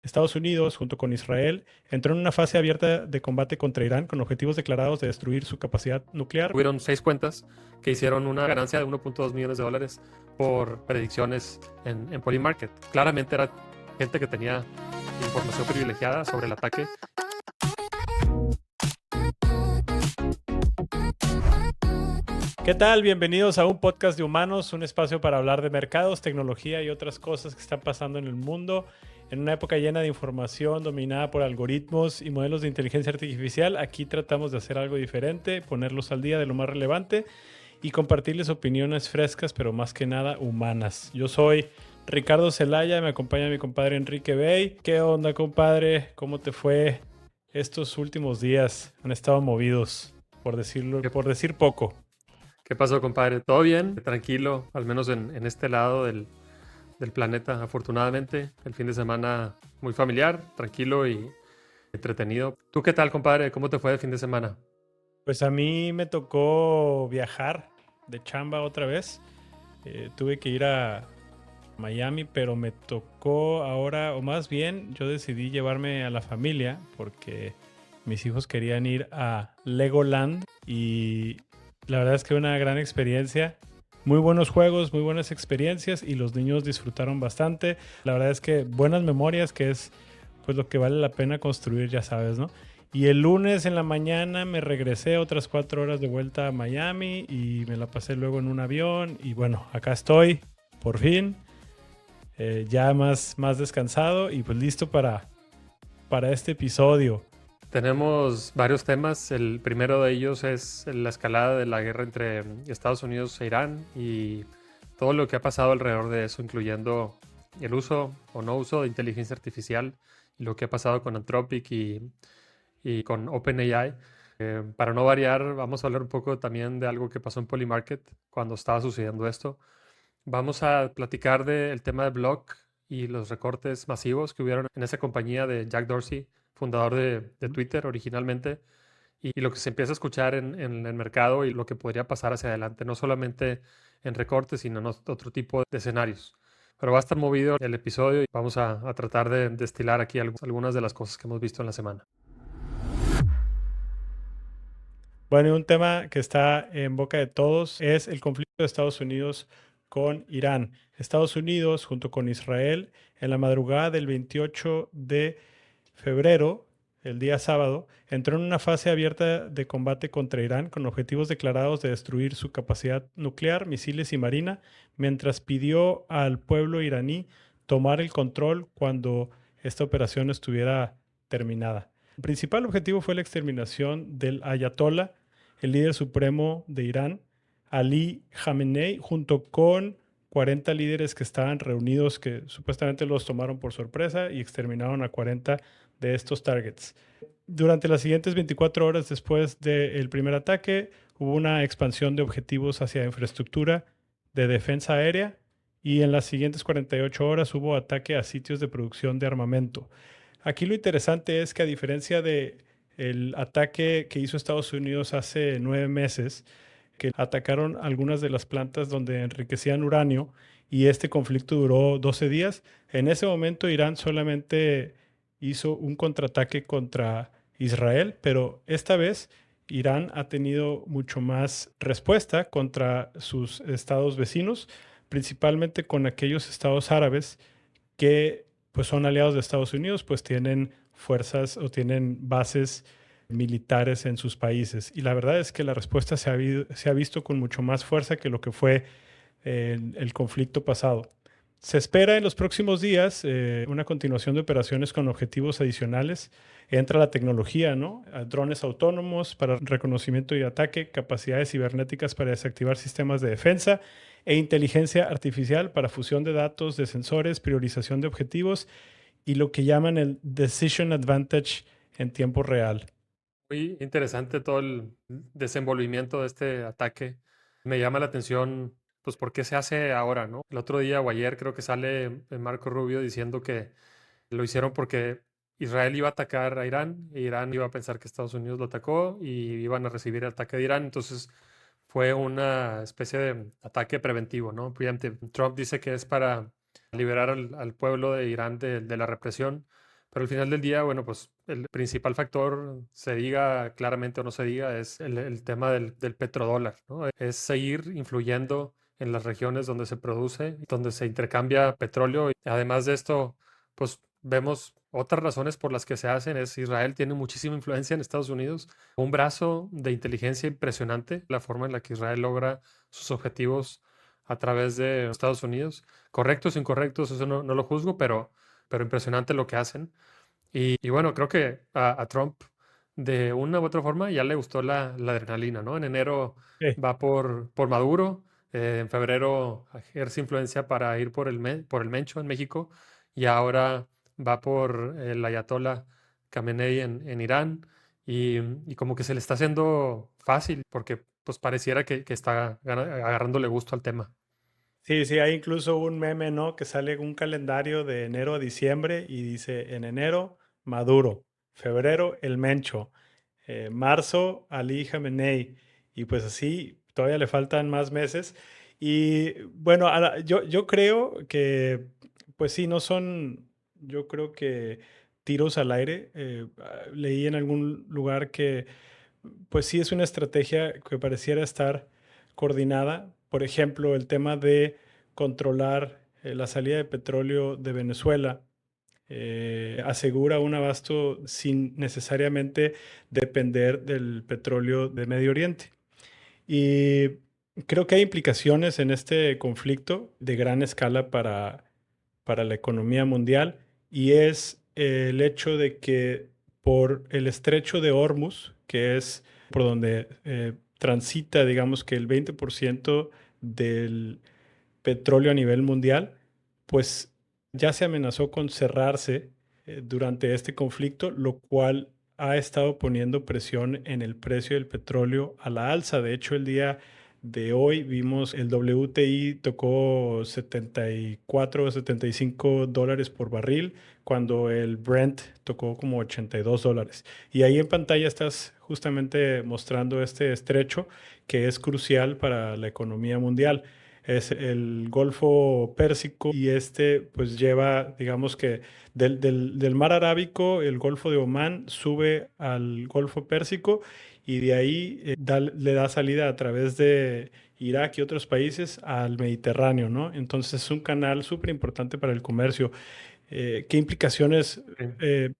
Estados Unidos, junto con Israel, entró en una fase abierta de combate contra Irán con objetivos declarados de destruir su capacidad nuclear. Hubieron 6 cuentas que hicieron una ganancia de 1.2 millones de dólares por predicciones en Polymarket. Claramente era gente que tenía información privilegiada sobre el ataque. ¿Qué tal? Bienvenidos a un podcast de humanos, un espacio para hablar de mercados, tecnología y otras cosas que están pasando en el mundo. En una época llena de información, dominada por algoritmos y modelos de inteligencia artificial, aquí tratamos de hacer algo diferente, ponerlos al día de lo más relevante y compartirles opiniones frescas, pero más que nada humanas. Yo soy Ricardo Celaya, me acompaña mi compadre Enrique Bey. ¿Qué onda, compadre? ¿Cómo te fue estos últimos días? Han estado movidos, por decirlo, ¿Qué, por decir poco. qué pasó, compadre? ¿Todo bien? Tranquilo, al menos en este lado del planeta, afortunadamente. El fin de semana muy familiar, tranquilo y entretenido. ¿Tú qué tal, compadre? ¿Cómo te fue el fin de semana? Pues a mí me tocó viajar de chamba otra vez. Tuve que ir a Miami, pero me tocó ahora, o más bien, yo decidí llevarme a la familia porque mis hijos querían ir a Legoland y la verdad es que una gran experiencia. Muy buenos juegos, muy buenas experiencias y los niños disfrutaron bastante. La verdad es que buenas memorias, que es pues lo que vale la pena construir, ya sabes, ¿no? Y el lunes en la mañana me regresé otras 4 horas de vuelta a Miami y me la pasé luego en un avión y bueno, acá estoy, por fin, ya más descansado y pues listo para este episodio. Tenemos varios temas. El primero de ellos es la escalada de la guerra entre Estados Unidos e Irán y todo lo que ha pasado alrededor de eso, incluyendo el uso o no uso de inteligencia artificial y lo que ha pasado con Anthropic y con OpenAI. Para no variar, vamos a hablar un poco también de algo que pasó en Polymarket cuando estaba sucediendo esto. Vamos a platicar del tema de Block y los recortes masivos que hubieron en esa compañía de Jack Dorsey, fundador de Twitter originalmente, y lo que se empieza a escuchar en el mercado y lo que podría pasar hacia adelante, no solamente en recortes, sino en otro tipo de escenarios. Pero va a estar movido el episodio y vamos a tratar de destilar aquí algunas de las cosas que hemos visto en la semana. Bueno, y un tema que está en boca de todos es el conflicto de Estados Unidos con Irán. Estados Unidos, junto con Israel, en la madrugada del 28 de febrero, el día sábado, entró en una fase abierta de combate contra Irán con objetivos declarados de destruir su capacidad nuclear, misiles y marina, mientras pidió al pueblo iraní tomar el control cuando esta operación estuviera terminada. El principal objetivo fue la exterminación del ayatollah, el líder supremo de Irán, Ali Khamenei, junto con 40 líderes que estaban reunidos, que supuestamente los tomaron por sorpresa y exterminaron a 40 de estos targets. Durante las siguientes 24 horas después del primer ataque, hubo una expansión de objetivos hacia infraestructura de defensa aérea y en las siguientes 48 horas hubo ataque a sitios de producción de armamento. Aquí lo interesante es que a diferencia de el ataque que hizo Estados Unidos hace 9 meses, que atacaron algunas de las plantas donde enriquecían uranio y este conflicto duró 12 días. En ese momento Irán solamente hizo un contraataque contra Israel, pero esta vez Irán ha tenido mucho más respuesta contra sus estados vecinos, principalmente con aquellos estados árabes que pues son aliados de Estados Unidos, pues tienen fuerzas o tienen bases militares en sus países. Y la verdad es que la respuesta se ha visto con mucho más fuerza que lo que fue el conflicto pasado. Se espera en los próximos días una continuación de operaciones con objetivos adicionales. Entra la tecnología, ¿no? Drones autónomos para reconocimiento y ataque, capacidades cibernéticas para desactivar sistemas de defensa e inteligencia artificial para fusión de datos, de sensores, priorización de objetivos y lo que llaman el Decision Advantage en tiempo real. Muy interesante todo el desenvolvimiento de este ataque. Me llama la atención, pues, por qué se hace ahora, ¿no? El otro día o ayer creo que sale Marco Rubio diciendo que lo hicieron porque Israel iba a atacar a Irán e Irán iba a pensar que Estados Unidos lo atacó y iban a recibir el ataque de Irán. Entonces fue una especie de ataque preventivo, ¿no? Preemptive. Trump dice que es para liberar al pueblo de Irán de la represión, Pero al final del día, bueno, pues el principal factor, se diga claramente o no se diga, es el tema del petrodólar, ¿no? Es seguir influyendo en las regiones donde se produce, donde se intercambia petróleo. Y además de esto, pues vemos otras razones por las que se hacen. Es Israel tiene muchísima influencia en Estados Unidos, un brazo de inteligencia impresionante, la forma en la que Israel logra sus objetivos a través de Estados Unidos. Correctos, incorrectos, eso no lo juzgo, pero impresionante lo que hacen. Y bueno, creo que a Trump de una u otra forma ya le gustó la adrenalina, ¿no? En enero Sí. va por Maduro, en febrero ejerce influencia para ir por el Mencho en México y ahora va por el Ayatollah Khamenei en Irán y como que se le está haciendo fácil porque pues pareciera que está agarrándole gusto al tema. Sí, sí, hay incluso un meme, ¿no? Que sale un calendario de enero a diciembre y dice en enero Maduro, febrero el Mencho, marzo Ali Khamenei y pues así todavía le faltan más meses. Y bueno, yo creo que pues sí, no son, yo creo que tiros al aire. Leí en algún lugar que pues sí es una estrategia que pareciera estar coordinada. Por ejemplo, el tema de controlar la salida de petróleo de Venezuela asegura un abasto sin necesariamente depender del petróleo de Medio Oriente. Y creo que hay implicaciones en este conflicto de gran escala para la economía mundial y es el hecho de que por el estrecho de Hormuz, que es por donde transita, digamos que el 20% del petróleo a nivel mundial, pues ya se amenazó con cerrarse durante este conflicto, lo cual ha estado poniendo presión en el precio del petróleo a la alza. De hecho, el día de hoy vimos el WTI tocó 74 o $75 por barril, cuando el Brent tocó como $82. Y ahí en pantalla estás justamente mostrando este estrecho que es crucial para la economía mundial. Es el Golfo Pérsico y este pues lleva, digamos que del mar Arábico, el Golfo de Omán sube al Golfo Pérsico y de ahí le da salida a través de Irak y otros países al Mediterráneo, ¿no? Entonces es un canal súper importante para el comercio. ¿Qué implicaciones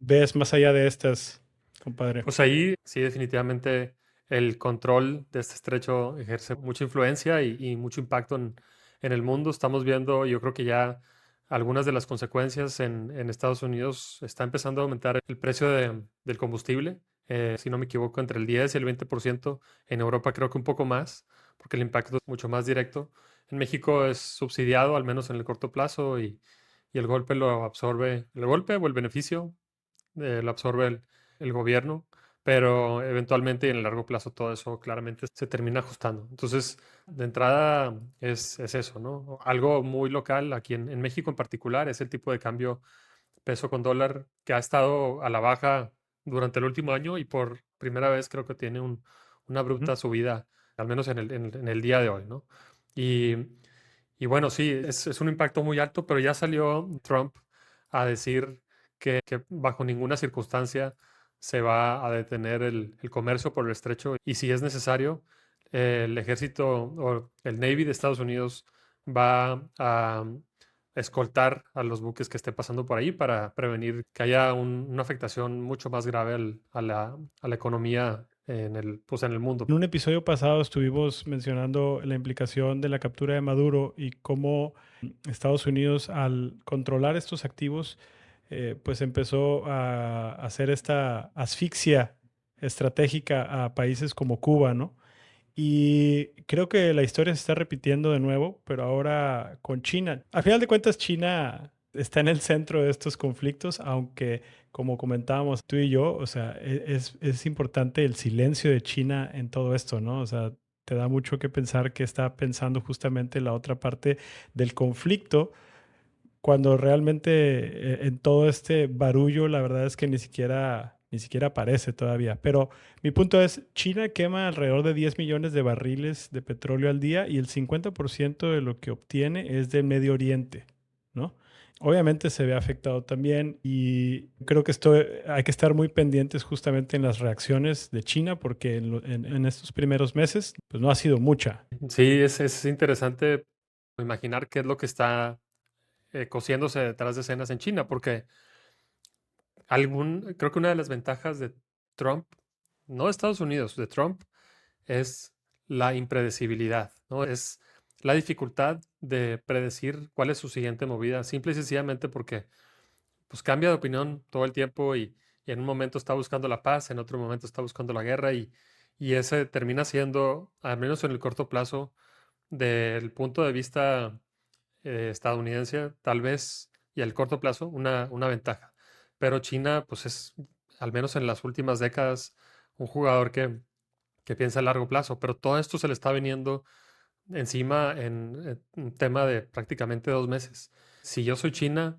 ves más allá de estas, compadre? Pues ahí sí, definitivamente el control de este estrecho ejerce mucha influencia y mucho impacto en el mundo. Estamos viendo, yo creo que ya algunas de las consecuencias en Estados Unidos está empezando a aumentar el precio del combustible. Si no me equivoco, entre el 10 y el 20%. En Europa creo que un poco más, porque el impacto es mucho más directo. En México es subsidiado, al menos en el corto plazo, y el golpe lo absorbe, el golpe o el beneficio lo absorbe el gobierno, pero eventualmente y en el largo plazo todo eso claramente se termina ajustando. Entonces, de entrada es eso, ¿no? Algo muy local aquí en México en particular es el tipo de cambio peso con dólar que ha estado a la baja durante el último año y por primera vez creo que tiene una Ujú. abrupta subida, al menos en el día de hoy, ¿no? Y, y bueno, sí, es un impacto muy alto, pero ya salió Trump a decir que bajo ninguna circunstancia se va a detener el comercio por el estrecho y si es necesario, el ejército o el Navy de Estados Unidos va a escoltar a los buques que estén pasando por ahí para prevenir que haya una afectación mucho más grave a la economía pues en el mundo. En un episodio pasado estuvimos mencionando la implicación de la captura de Maduro y cómo Estados Unidos, al controlar estos activos, pues empezó a hacer esta asfixia estratégica a países como Cuba, ¿no? Y creo que la historia se está repitiendo de nuevo, pero ahora con China. A final de cuentas, China está en el centro de estos conflictos, aunque como comentábamos tú y yo, o sea, es importante el silencio de China en todo esto, ¿no? O sea, te da mucho que pensar que está pensando justamente la otra parte del conflicto, cuando realmente en todo este barullo, la verdad es que ni siquiera aparece todavía. Pero mi punto es, China quema alrededor de 10 millones de barriles de petróleo al día y el 50% de lo que obtiene es del Medio Oriente, ¿no? obviamente se ve afectado también y creo que esto hay que estar muy pendientes justamente en las reacciones de China porque en estos primeros meses pues no ha sido mucha. Sí, es interesante imaginar qué es lo que está cociéndose detrás de escenas en China, porque creo que una de las ventajas de Trump, no de Estados Unidos, de Trump, es la impredecibilidad, ¿no? Es la dificultad de predecir cuál es su siguiente movida, simple y sencillamente porque pues cambia de opinión todo el tiempo y en un momento está buscando la paz, en otro momento está buscando la guerra y ese termina siendo, al menos en el corto plazo, del punto de vista estadounidense, tal vez, y al corto plazo, una ventaja. Pero China, pues es, al menos en las últimas décadas, un jugador que piensa a largo plazo, pero todo esto se le está viniendo encima en un tema de prácticamente 2 meses. Si yo soy China,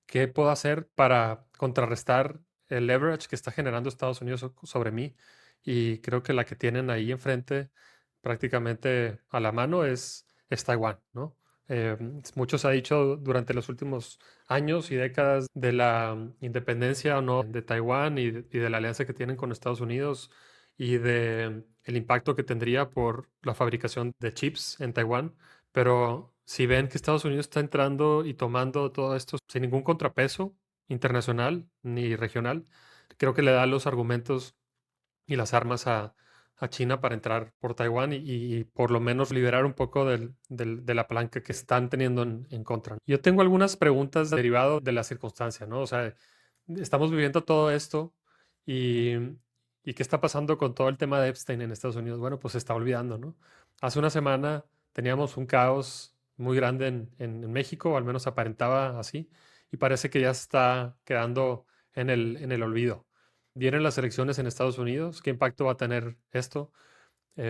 ¿qué puedo hacer para contrarrestar el leverage que está generando Estados Unidos sobre mí? Y creo que la que tienen ahí enfrente, prácticamente a la mano, es Taiwán, ¿no? Mucho se ha dicho durante los últimos años y décadas de la independencia o no de Taiwán y de la alianza que tienen con Estados Unidos y de el impacto que tendría por la fabricación de chips en Taiwán. Pero si ven que Estados Unidos está entrando y tomando todo esto sin ningún contrapeso internacional ni regional, creo que le da los argumentos y las armas a China para entrar por Taiwán y por lo menos liberar un poco de la palanca que están teniendo en contra. Yo tengo algunas preguntas derivado de la circunstancia, ¿no? O sea, estamos viviendo todo esto y, y ¿qué está pasando con todo el tema de Epstein en Estados Unidos? Bueno, pues se está olvidando, ¿no? Hace una semana teníamos un caos muy grande en México, o al menos aparentaba así, y parece que ya está quedando en el olvido. Vienen las elecciones en Estados Unidos, ¿qué impacto va a tener esto?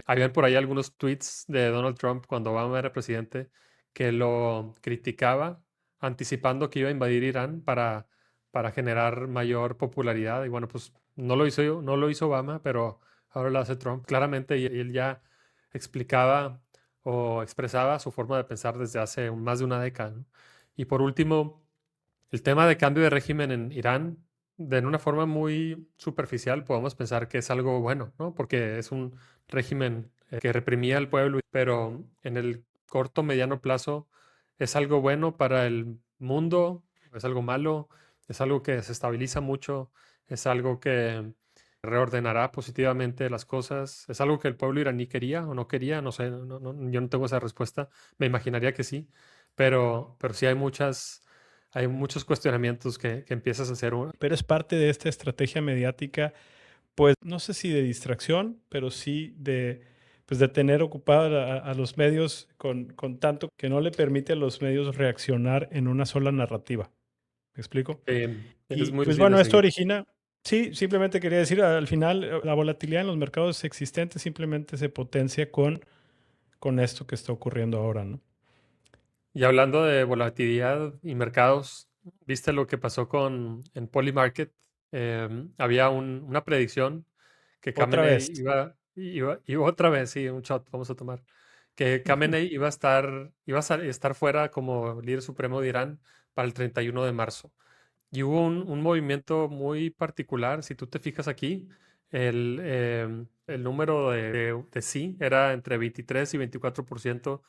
Habían por ahí algunos tweets de Donald Trump cuando Obama era presidente que lo criticaba, anticipando que iba a invadir Irán para generar mayor popularidad. Y bueno, pues no lo hizo Obama, pero ahora lo hace Trump claramente y él ya explicaba o expresaba su forma de pensar desde hace más de una década, ¿no? Y por último, el tema de cambio de régimen en Irán, de en una forma muy superficial, podemos pensar que es algo bueno, ¿no? Porque es un régimen que reprimía al pueblo, pero en el corto, mediano plazo es algo bueno para el mundo, es algo malo, es algo que se estabiliza mucho, es algo que reordenará positivamente las cosas, es algo que el pueblo iraní quería o no quería, no sé, yo no tengo esa respuesta, me imaginaría que sí, pero sí hay muchos cuestionamientos que empiezas a hacer. Pero es parte de esta estrategia mediática, pues no sé si de distracción, pero sí pues, de tener ocupada a los medios con tanto que no le permite a los medios reaccionar en una sola narrativa. ¿Me explico? Es Y muy pues difícil de bueno, esto seguir. origina, sí, simplemente quería decir, al final la volatilidad en los mercados existentes simplemente se potencia con esto que está ocurriendo ahora, ¿no? Y hablando de volatilidad y mercados, ¿viste lo que pasó en Polymarket? Había una predicción que Otra vez. Khamenei y otra vez, sí, un shot, vamos a tomar, que Khamenei iba a estar fuera como líder supremo de Irán para el 31 de marzo. Y hubo un movimiento muy particular, si tú te fijas aquí, el número de sí era entre 23 y 24%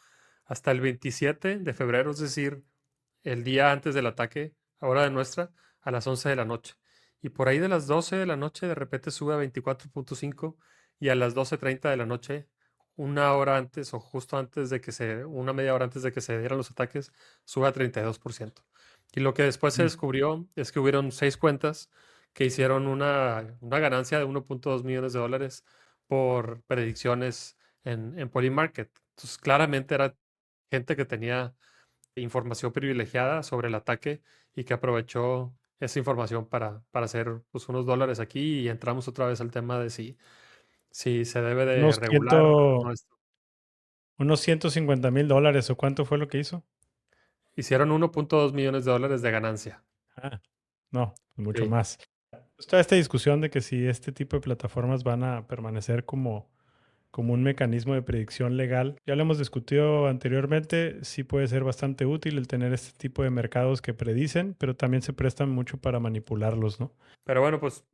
hasta el 27 de febrero, es decir, el día antes del ataque, a hora de nuestra, a las 11 de la noche. Y por ahí de las 12 de la noche de repente sube a 24.5 y a las 12:30 de la noche, una hora antes o justo antes de una media hora antes de que se dieran los ataques, sube a 32%. Y lo que después se Mm. descubrió es que hubieron 6 cuentas que hicieron una ganancia de 1.2 millones de dólares por predicciones en Polymarket. Entonces, claramente era gente que tenía información privilegiada sobre el ataque y que aprovechó esa información para hacer pues, unos dólares aquí y entramos otra vez al tema de si se debe de Unos, regular o no esto. unos $150,000 o cuánto fue lo que hizo. Hicieron 1.2 millones de dólares de ganancia. Ah, no, mucho Sí. más. Pues toda esta discusión de que si este tipo de plataformas van a permanecer como, como un mecanismo de predicción legal. Ya lo hemos discutido anteriormente, sí puede ser bastante útil el tener este tipo de mercados que predicen, pero también se prestan mucho para manipularlos, ¿no? Pero bueno, pues,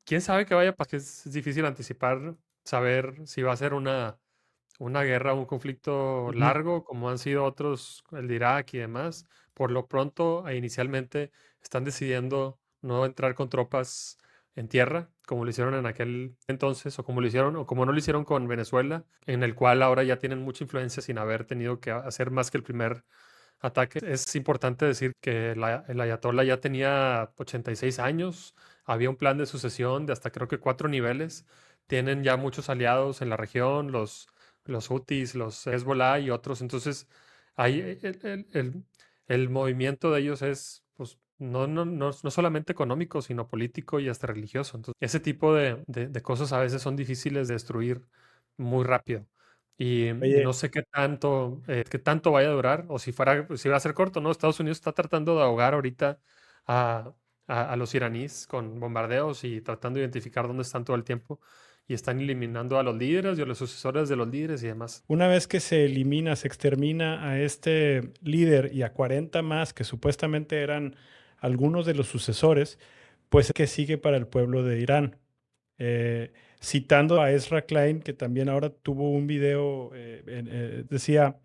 ¿quién sabe qué vaya a pasar? Que es difícil anticipar, saber si va a ser una guerra, un conflicto Ujú. largo, como han sido otros, el de Irak y demás. Por lo pronto, inicialmente, están decidiendo no entrar con tropas en tierra, como lo hicieron en aquel entonces, o como lo hicieron, o como no lo hicieron con Venezuela, en el cual ahora ya tienen mucha influencia sin haber tenido que hacer más que el primer ataque. Es importante decir que el ayatollah ya tenía 86 años, había un plan de sucesión de hasta creo que 4 niveles. Tienen ya muchos aliados en la región, los Houthis, los Hezbollah y otros. Entonces, ahí el movimiento de ellos es, pues, no solamente económico, sino político y hasta religioso. Entonces, ese tipo de cosas a veces son difíciles de destruir muy rápido. Y Oye, no sé qué tanto vaya a durar, o si va a ser corto, ¿no? Estados Unidos está tratando de ahogar ahorita a, a los iraníes con bombardeos y tratando de identificar dónde están todo el tiempo. Y están eliminando a los líderes y a los sucesores de los líderes y demás. una vez que se elimina, se extermina a este líder y a 40 más que supuestamente eran algunos de los sucesores, pues ¿qué sigue para el pueblo de Irán? Citando a Ezra Klein, que también ahora tuvo un video, decía,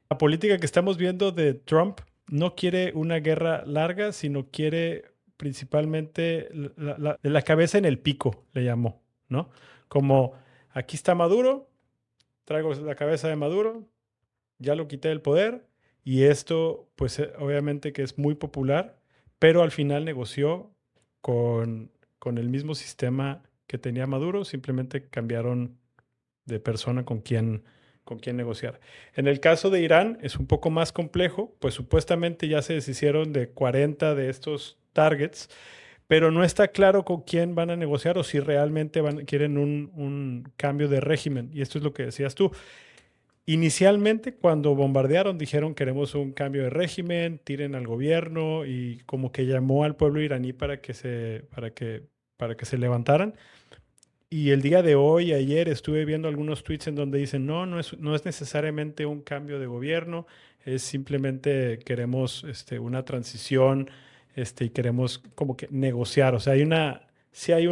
la política que estamos viendo de Trump no quiere una guerra larga, sino quiere principalmente la cabeza en el pico, le llamó, ¿no? Como aquí está Maduro, traigo la cabeza de Maduro, ya lo quité del poder y esto, pues obviamente que es muy popular, pero al final negoció con el mismo sistema que tenía Maduro, simplemente cambiaron de persona con quien negociar. En el caso de Irán es un poco más complejo, pues supuestamente ya se deshicieron de 40 de estos targets, pero no está claro con quién van a negociar o si realmente quieren un cambio de régimen. Y esto es lo que decías tú. Inicialmente, cuando bombardearon, dijeron queremos un cambio de régimen, tiren al gobierno y como que llamó al pueblo iraní para que se levantaran. Y el día de hoy, ayer, estuve viendo algunos tweets en donde dicen, no, no es necesariamente un cambio de gobierno, es simplemente queremos una transición y queremos como que negociar. O sea, sí hay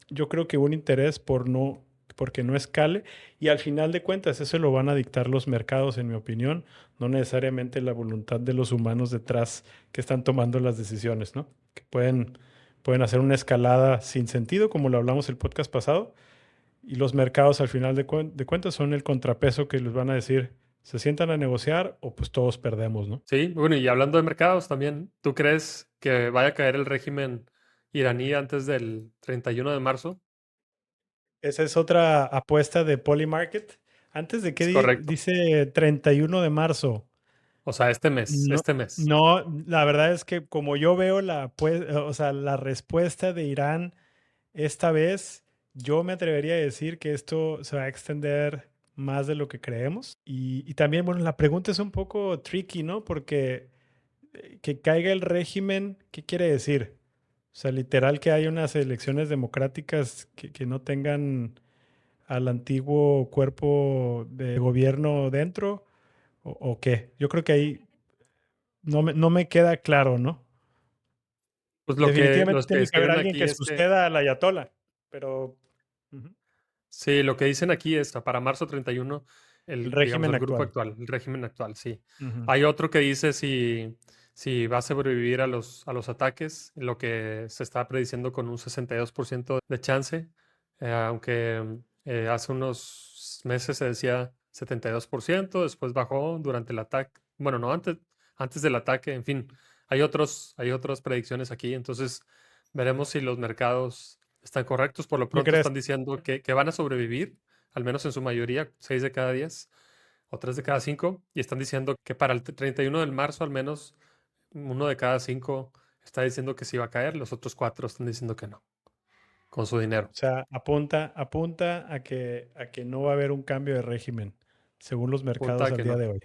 yo creo que un interés porque no escale y al final de cuentas eso lo van a dictar los mercados, en mi opinión, no necesariamente la voluntad de los humanos detrás que están tomando las decisiones, ¿no? Que pueden hacer una escalada sin sentido, como lo hablamos el podcast pasado, y los mercados al final de cuentas son el contrapeso que les van a decir, se sientan a negociar o pues todos perdemos, ¿no? Sí, bueno, y hablando de mercados también, ¿tú crees que vaya a caer el régimen iraní antes del 31 de marzo? Esa es otra apuesta de Polymarket. Antes de que Es correcto. dice 31 de marzo. O sea, este mes, No, este mes. no, la verdad es que como yo veo o sea, la respuesta de Irán esta vez, yo me atrevería a decir que esto se va a extender más de lo que creemos. Y también, bueno, la pregunta es un poco tricky, ¿no? Porque que caiga el régimen, ¿qué quiere decir? O sea, literal que hay unas elecciones democráticas que no tengan al antiguo cuerpo de gobierno dentro, o qué. Yo creo que ahí no me queda claro, ¿no? Pues Definitivamente los que tiene que haber escriben alguien aquí que es que, suceda al ayatollah, pero ujú, sí, lo que dicen aquí es para marzo 31, el digamos, régimen el grupo actual. actual, el régimen actual, sí. Ujú. Hay otro que dice si va a sobrevivir a los ataques, lo que se está prediciendo con un 62% de chance, aunque hace unos meses se decía 72%, después bajó durante el ataque, bueno, no, antes del ataque, en fin, hay otras predicciones aquí, entonces veremos si los mercados están correctos. Por lo ¿Qué pronto crees? están diciendo que van a sobrevivir, al menos en su mayoría, 6 de cada 10 o 3 de cada 5, y están diciendo que para el 31 de marzo al menos uno de cada 5 está diciendo que sí va a caer, los otros 4 están diciendo que no, con su dinero. O sea, apunta a que no va a haber un cambio de régimen, según los Punta mercados a al que día no, de hoy.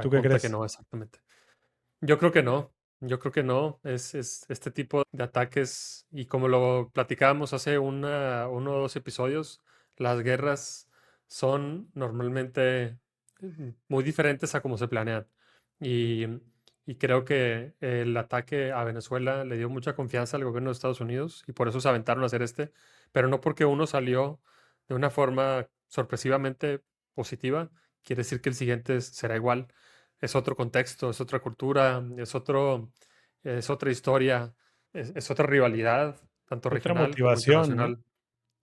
¿Tú qué punta a que crees? no, exactamente. Yo creo que no, yo creo que no. Es este tipo de ataques, y como lo platicábamos hace uno o dos episodios, las guerras son normalmente muy diferentes a cómo se planean. Y, y creo que el ataque a Venezuela le dio mucha confianza al gobierno de Estados Unidos y por eso se aventaron a hacer pero no porque uno salió de una forma sorpresivamente positiva, quiere decir que el siguiente será igual. Es otro contexto, es otra cultura, es otra historia, es otra rivalidad, tanto Otra regional como motivación, ¿no? internacional,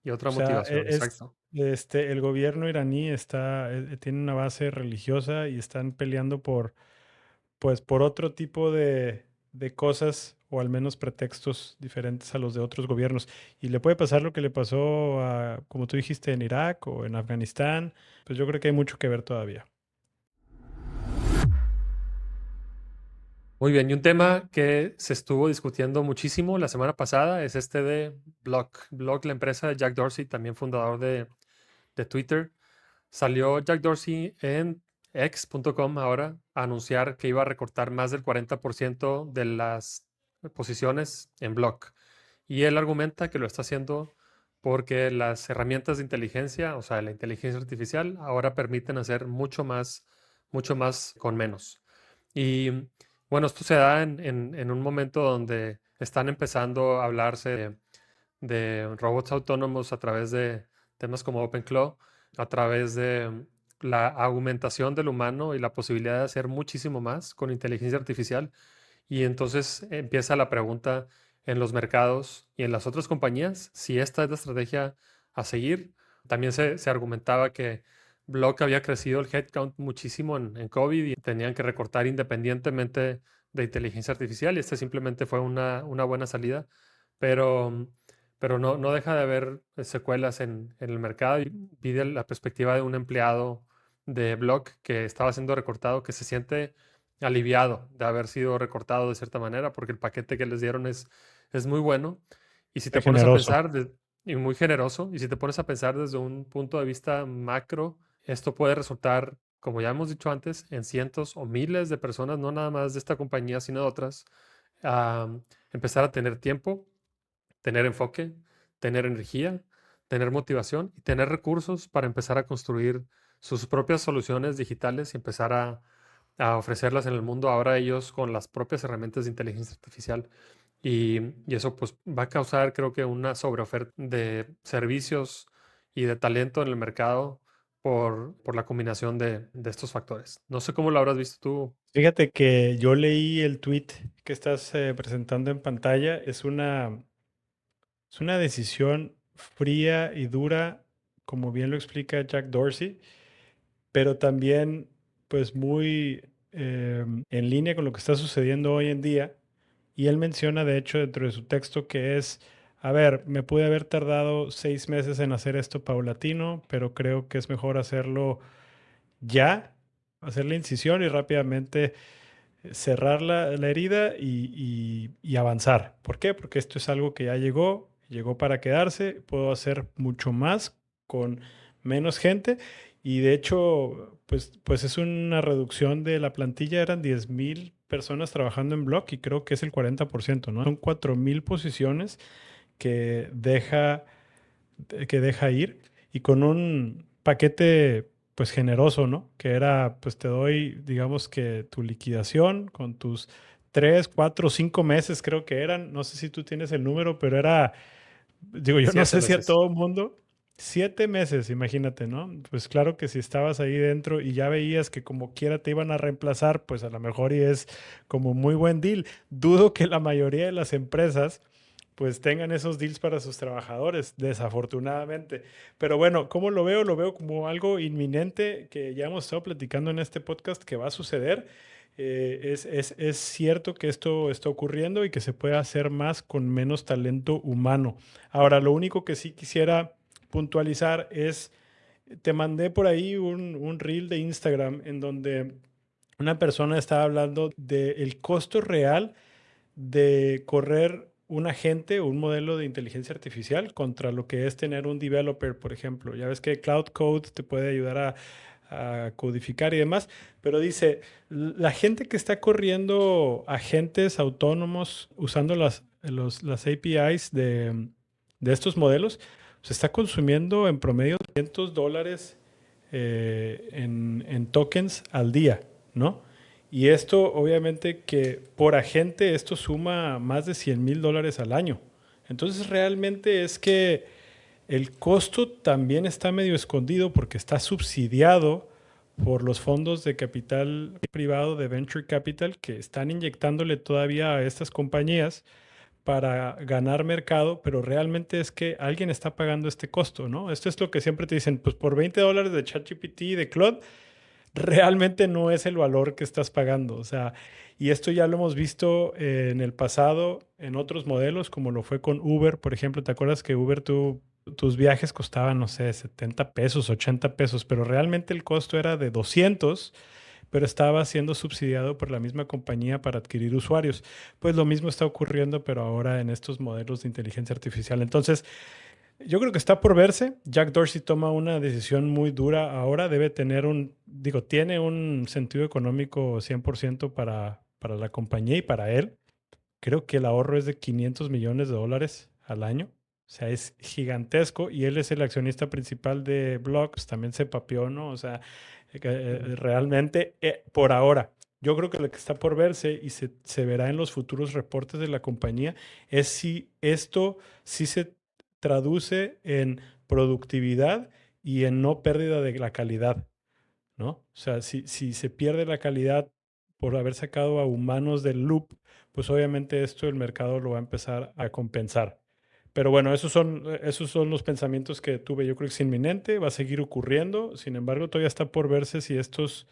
y O otra sea, motivación, exacto. el gobierno iraní tiene una base religiosa y están peleando pues, por otro tipo de cosas o al menos pretextos diferentes a los de otros gobiernos. Y le puede pasar lo que le pasó como tú dijiste, en Irak o en Afganistán. Pues yo creo que hay mucho que ver todavía. Muy bien, y un tema que se estuvo discutiendo muchísimo la semana pasada es este de Block. Block, la empresa de Jack Dorsey, también fundador de Twitter. Salió Jack Dorsey en X.com ahora a anunciar que iba a recortar más del 40% de las posiciones en Block. Y él argumenta que lo está haciendo porque las herramientas de inteligencia, o sea, la inteligencia artificial, ahora permiten hacer mucho más con menos. Y bueno, esto se da en un momento donde están empezando a hablarse de robots autónomos a través de temas como OpenClaw, a través de la augmentación del humano y la posibilidad de hacer muchísimo más con inteligencia artificial. Y entonces empieza la pregunta en los mercados y en las otras compañías si esta es la estrategia a seguir. También se argumentaba que Block había crecido el headcount muchísimo en COVID y tenían que recortar independientemente de inteligencia artificial y este simplemente fue una buena salida, pero, pero no deja de haber secuelas en el mercado y pide la perspectiva de un empleado de Block que estaba siendo recortado, que se siente aliviado de haber sido recortado de cierta manera, porque el paquete que les dieron es muy bueno. Y si te Muy pones a generoso. pensar, y muy generoso, y si te pones a pensar desde un punto de vista macro, esto puede resultar, como ya hemos dicho antes, en cientos o miles de personas, no nada más de esta compañía, sino de otras, a empezar a tener tiempo, tener enfoque, tener energía, tener motivación y tener recursos para empezar a construir sus propias soluciones digitales y empezar a ofrecerlas en el mundo ahora ellos con las propias herramientas de inteligencia artificial. Y eso pues va a causar creo que una sobreoferta de servicios y de talento en el mercado por la combinación de estos factores. No sé cómo lo habrás visto tú. Fíjate que yo leí el tweet que estás presentando en pantalla. Es una decisión fría y dura, como bien lo explica Jack Dorsey, pero también pues muy en línea con lo que está sucediendo hoy en día. Y él menciona, de hecho, dentro de su texto que a ver, me pude haber tardado 6 meses en hacer esto paulatino, pero creo que es mejor hacerlo ya, hacer la incisión y rápidamente cerrar la herida y avanzar. ¿Por qué? Porque esto es algo que ya llegó para quedarse, puedo hacer mucho más con menos gente y de hecho, pues es una reducción de la plantilla, eran 10,000 personas trabajando en Block y creo que es el 40%, ¿no? Son 4,000 posiciones que deja ir y con un paquete pues generoso, ¿no? Que era, pues te doy, digamos que tu liquidación con tus 3, 4, 5 meses creo que eran, no sé si tú tienes el número, pero era, digo, yo no Siete sé si a meses. todo mundo, 7 meses, imagínate, ¿no? Pues claro que si estabas ahí dentro y ya veías que como quiera te iban a reemplazar, pues a lo mejor y es como muy buen deal. Dudo que la mayoría de las empresas pues tengan esos deals para sus trabajadores, desafortunadamente. Pero bueno, ¿cómo lo veo? Lo veo como algo inminente que ya hemos estado platicando en este podcast que va a suceder. Es cierto que esto está ocurriendo y que se puede hacer más con menos talento humano. Ahora, lo único que sí quisiera puntualizar es, te mandé por ahí un reel de Instagram en donde una persona estaba hablando del costo real de correr un agente o un modelo de inteligencia artificial contra lo que es tener un developer, por ejemplo. Ya ves que Cloud Code te puede ayudar a codificar y demás, pero dice, la gente que está corriendo agentes autónomos usando las APIs de estos modelos se está consumiendo en promedio $200 en tokens al día, ¿no? Y esto, obviamente, que por agente, esto suma más de $100,000 al año. Entonces, realmente es que el costo también está medio escondido porque está subsidiado por los fondos de capital privado de Venture Capital que están inyectándole todavía a estas compañías para ganar mercado, pero realmente es que alguien está pagando este costo, ¿no? Esto es lo que siempre te dicen, pues por $20 de ChatGPT y de Claude, realmente no es el valor que estás pagando. O sea, y esto ya lo hemos visto en el pasado en otros modelos, como lo fue con Uber, por ejemplo. ¿Te acuerdas que Uber tus viajes costaban, no sé, 70 pesos, 80 pesos, pero realmente el costo era de 200, pero estaba siendo subsidiado por la misma compañía para adquirir usuarios? Pues lo mismo está ocurriendo, pero ahora en estos modelos de inteligencia artificial. Entonces, yo creo que está por verse. Jack Dorsey toma una decisión muy dura ahora. Debe tener tiene un sentido económico 100% para la compañía y para él. Creo que el ahorro es de $500 millones al año. O sea, es gigantesco y él es el accionista principal de Blocks. También se papió, ¿no? O sea, Ujú. realmente, por ahora, yo creo que lo que está por verse y se verá en los futuros reportes de la compañía es si esto sí se traduce en productividad y en no pérdida de la calidad, ¿no? O sea, si se pierde la calidad por haber sacado a humanos del loop, pues obviamente esto el mercado lo va a empezar a compensar. Pero bueno, esos son los pensamientos que tuve. Yo creo que es inminente, va a seguir ocurriendo. Sin embargo, todavía está por verse si estos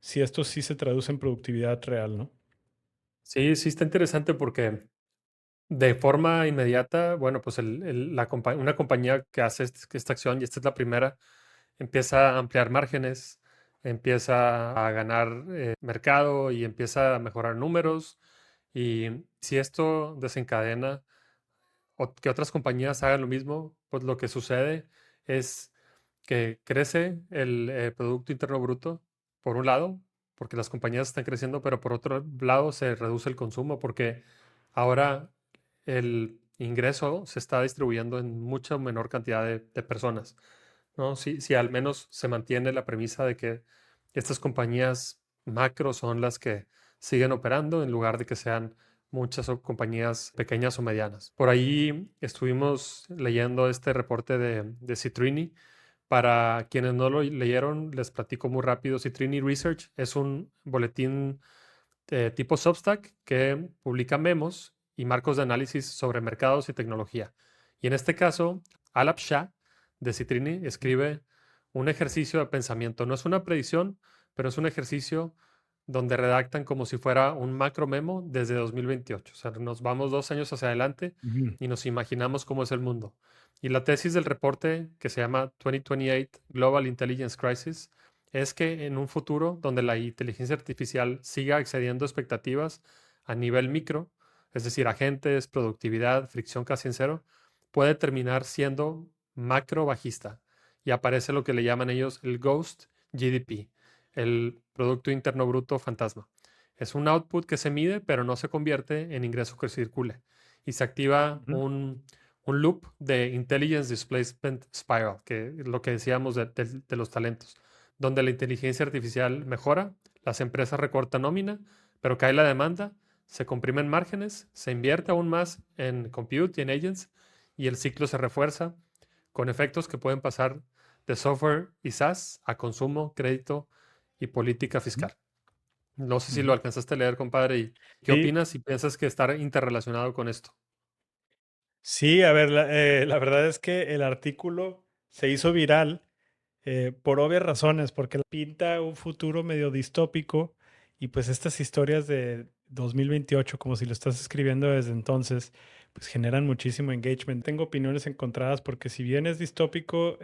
sí se traduce en productividad real, ¿no? Sí, sí está interesante porque de forma inmediata, bueno, pues una compañía que hace esta acción, y esta es la primera, empieza a ampliar márgenes, empieza a ganar mercado y empieza a mejorar números. Y si esto desencadena o que otras compañías hagan lo mismo, pues lo que sucede es que crece el Producto Interno Bruto, por un lado, porque las compañías están creciendo, pero por otro lado se reduce el consumo porque ahora el ingreso se está distribuyendo en mucha menor cantidad de personas, ¿no? Si al menos se mantiene la premisa de que estas compañías macro son las que siguen operando en lugar de que sean muchas compañías pequeñas o medianas. Por ahí estuvimos leyendo este reporte de Citrini. Para quienes no lo leyeron, les platico muy rápido. Citrini Research es un boletín tipo Substack que publica memos y marcos de análisis sobre mercados y tecnología. Y en este caso, Alap Shah de Citrini escribe un ejercicio de pensamiento. No es una predicción, pero es un ejercicio donde redactan como si fuera un macro memo desde 2028. O sea, nos vamos 2 años hacia adelante Ujú. y nos imaginamos cómo es el mundo. Y la tesis del reporte, que se llama 2028 Global Intelligence Crisis, es que en un futuro donde la inteligencia artificial siga excediendo expectativas a nivel micro, es decir, agentes, productividad, fricción casi en cero, puede terminar siendo macro bajista. Y aparece lo que le llaman ellos el Ghost GDP, el Producto Interno Bruto Fantasma. Es un output que se mide, pero no se convierte en ingreso que circule. Y se activa Ujú. un loop de Intelligence Displacement Spiral, que es lo que decíamos de los talentos, donde la inteligencia artificial mejora, las empresas recortan nómina, pero cae la demanda, se comprimen márgenes, se invierte aún más en compute y en agents, y el ciclo se refuerza con efectos que pueden pasar de software y SaaS a consumo, crédito y política Ujú. fiscal. No sé si lo Ujú. alcanzaste a leer, compadre, y qué Sí, opinas si piensas que estar interrelacionado con esto. sí, a ver, la verdad es que el artículo se hizo viral por obvias razones, porque pinta un futuro medio distópico y pues estas historias de 2028, como si lo estás escribiendo desde entonces, pues generan muchísimo engagement. Tengo opiniones encontradas porque si bien es distópico,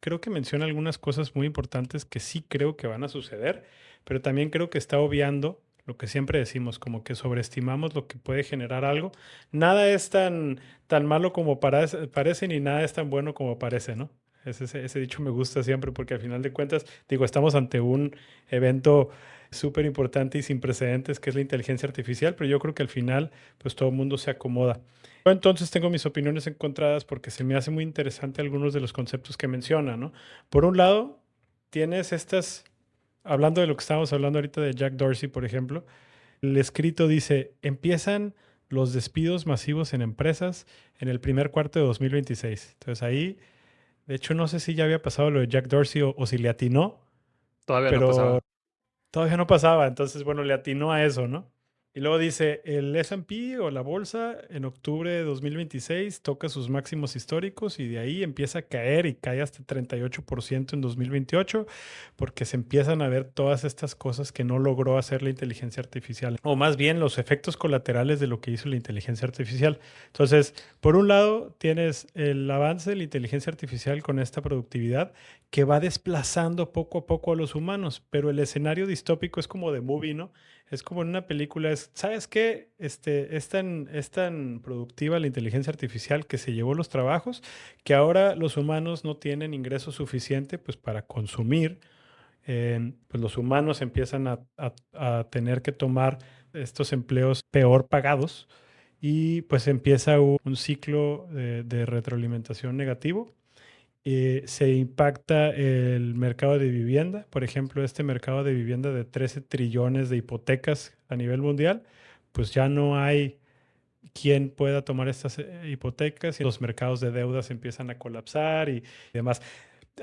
creo que menciona algunas cosas muy importantes que sí creo que van a suceder, pero también creo que está obviando lo que siempre decimos, como que sobreestimamos lo que puede generar algo. Nada es tan malo como parece, ni nada es tan bueno como parece, ¿no? Ese dicho me gusta siempre porque al final de cuentas, digo, estamos ante un evento súper importante y sin precedentes que es la inteligencia artificial, pero yo creo que al final, pues todo el mundo se acomoda. Yo entonces tengo mis opiniones encontradas porque se me hace muy interesante algunos de los conceptos que menciona, ¿no? Por un lado, tienes estas, hablando de lo que estábamos hablando ahorita de Jack Dorsey, por ejemplo, el escrito dice, empiezan los despidos masivos en empresas en el primer cuarto de 2026. Entonces ahí, de hecho, no sé si ya había pasado lo de Jack Dorsey o si le atinó, Todavía no pero pasaba. todavía no pasaba. Entonces, bueno, le atinó a eso, ¿no? Y luego dice, el S&P o la bolsa en octubre de 2026 toca sus máximos históricos y de ahí empieza a caer y cae hasta 38% en 2028 porque se empiezan a ver todas estas cosas que no logró hacer la inteligencia artificial, o más bien los efectos colaterales de lo que hizo la inteligencia artificial. Entonces, por un lado, tienes el avance de la inteligencia artificial con esta productividad que va desplazando poco a poco a los humanos, pero el escenario distópico es como de movie, ¿no? Es como en una película, ¿sabes qué? Es tan productiva la inteligencia artificial que se llevó los trabajos que ahora los humanos no tienen ingreso suficiente pues para consumir. Pues los humanos empiezan a tener que tomar estos empleos peor pagados y pues empieza un ciclo de retroalimentación negativo. Se impacta el mercado de vivienda, por ejemplo, este mercado de vivienda de 13 trillones de hipotecas a nivel mundial, pues ya no hay quien pueda tomar estas hipotecas y los mercados de deudas empiezan a colapsar y demás.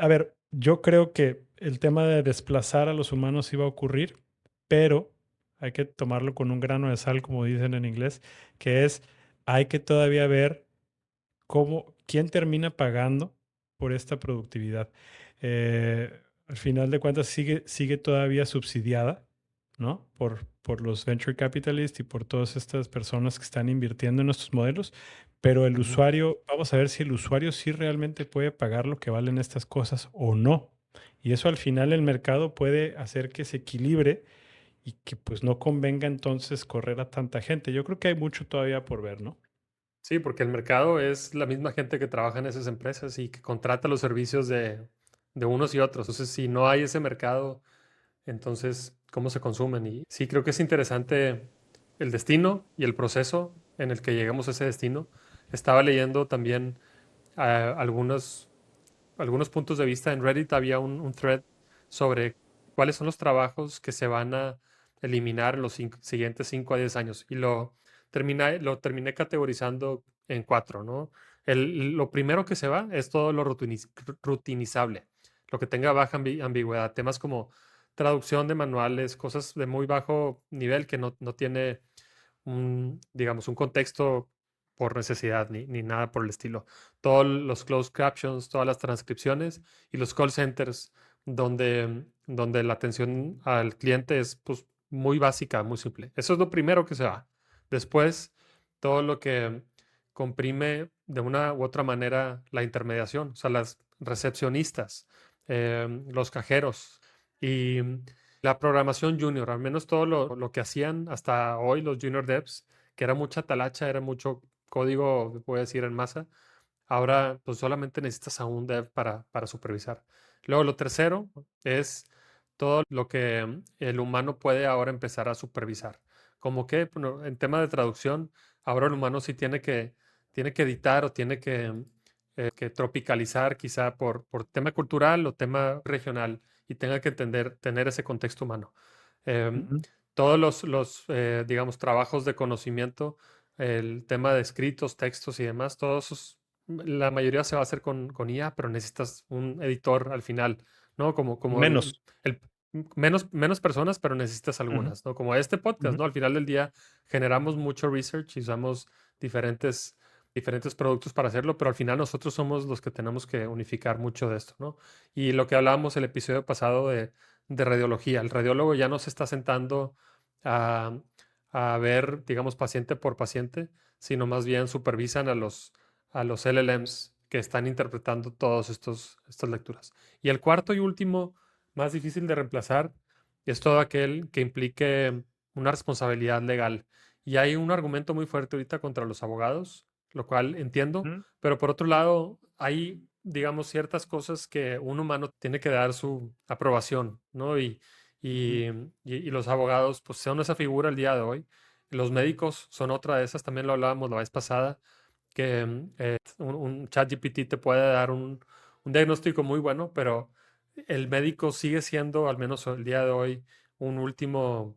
A ver, yo creo que el tema de desplazar a los humanos iba a ocurrir, pero hay que tomarlo con un grano de sal, como dicen en inglés, que es, hay que todavía ver quién termina pagando por esta productividad. Al final de cuentas sigue todavía subsidiada, ¿no? Por los venture capitalists y por todas estas personas que están invirtiendo en estos modelos, pero el Ujú. usuario, vamos a ver si el usuario sí realmente puede pagar lo que valen estas cosas o no. Y eso al final el mercado puede hacer que se equilibre y que pues no convenga entonces correr a tanta gente. Yo creo que hay mucho todavía por ver, ¿no? Sí, porque el mercado es la misma gente que trabaja en esas empresas y que contrata los servicios de unos y otros. Entonces, si no hay ese mercado, entonces, ¿cómo se consumen? Y sí, creo que es interesante el destino y el proceso en el que llegamos a ese destino. Estaba leyendo también algunos puntos de vista. En Reddit había un thread sobre cuáles son los trabajos que se van a eliminar en los siguientes 5 a 10 años. Y lo terminé categorizando en cuatro, ¿no? Lo primero que se va es todo lo rutinizable, lo que tenga baja ambigüedad, temas como traducción de manuales, cosas de muy bajo nivel que no tiene digamos, un contexto por necesidad ni nada por el estilo. Todos los closed captions, todas las transcripciones y los call centers donde la atención al cliente es pues, muy básica, muy simple. Eso es lo primero que se va. Después, todo lo que comprime de una u otra manera la intermediación, o sea, las recepcionistas, los cajeros y la programación junior, al menos todo lo que hacían hasta hoy los junior devs, que era mucha talacha, era mucho código, voy a decir, en masa. Ahora, pues solamente necesitas a un dev para supervisar. Luego, lo tercero es todo lo que el humano puede ahora empezar a supervisar. Como que, bueno, en tema de traducción, ahora el humano sí tiene que editar o tiene que tropicalizar quizá por tema cultural o tema regional y tenga que tener ese contexto humano. Em, Ujú. todos los digamos, trabajos de conocimiento, el tema de escritos, textos y demás, la mayoría se va a hacer con IA, pero necesitas un editor al final, ¿no? Como Menos. menos personas, pero necesitas Ujú, algunas, ¿no? Como este podcast, ujú. ¿no? Al final del día generamos mucho research y usamos diferentes productos para hacerlo, pero al final nosotros somos los que tenemos que unificar mucho de esto, ¿no? Y lo que hablábamos el episodio pasado de radiología, el radiólogo ya no se está sentando a, a ver, digamos, paciente por paciente, sino más bien supervisan a los LLMs que están interpretando todas estas lecturas. Y el cuarto y último, más difícil de reemplazar, es todo aquel que implique una responsabilidad legal. Y hay un argumento muy fuerte ahorita contra los abogados, lo cual entiendo, Ujú. pero por otro lado, hay digamos, ciertas cosas que un humano tiene que dar su aprobación, ¿no? Ujú. Y, y los abogados, pues, son esa figura el día de hoy. Los médicos son otra de esas, también lo hablábamos la vez pasada, que un ChatGPT te puede dar un diagnóstico muy bueno, pero el médico sigue siendo, al menos el día de hoy, un último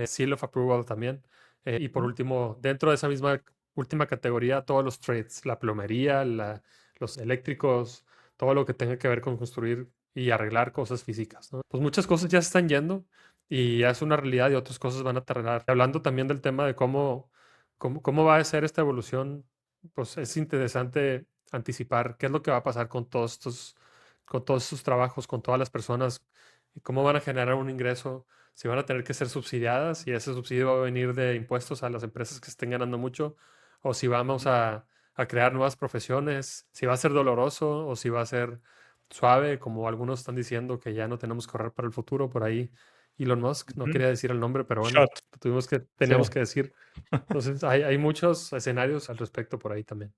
seal of approval también. Y por Ujú. último, dentro de esa misma última categoría, todos los trades, la plomería, los eléctricos, todo lo que tenga que ver con construir y arreglar cosas físicas, ¿no? Pues muchas cosas ya se están yendo y ya es una realidad y otras cosas van a tardar. Hablando también del tema de cómo va a ser esta evolución, pues es interesante anticipar qué es lo que va a pasar con todos estos trabajos, con todas las personas, y cómo van a generar un ingreso, si van a tener que ser subsidiadas y ese subsidio va a venir de impuestos a las empresas que estén ganando mucho, o si vamos a crear nuevas profesiones, si va a ser doloroso o si va a ser suave, como algunos están diciendo que ya no tenemos que correr para el futuro por ahí. Elon Musk, no Ujú. quería decir el nombre, pero bueno, Shot. Sí. teníamos que decir. Entonces, hay muchos escenarios al respecto por ahí también.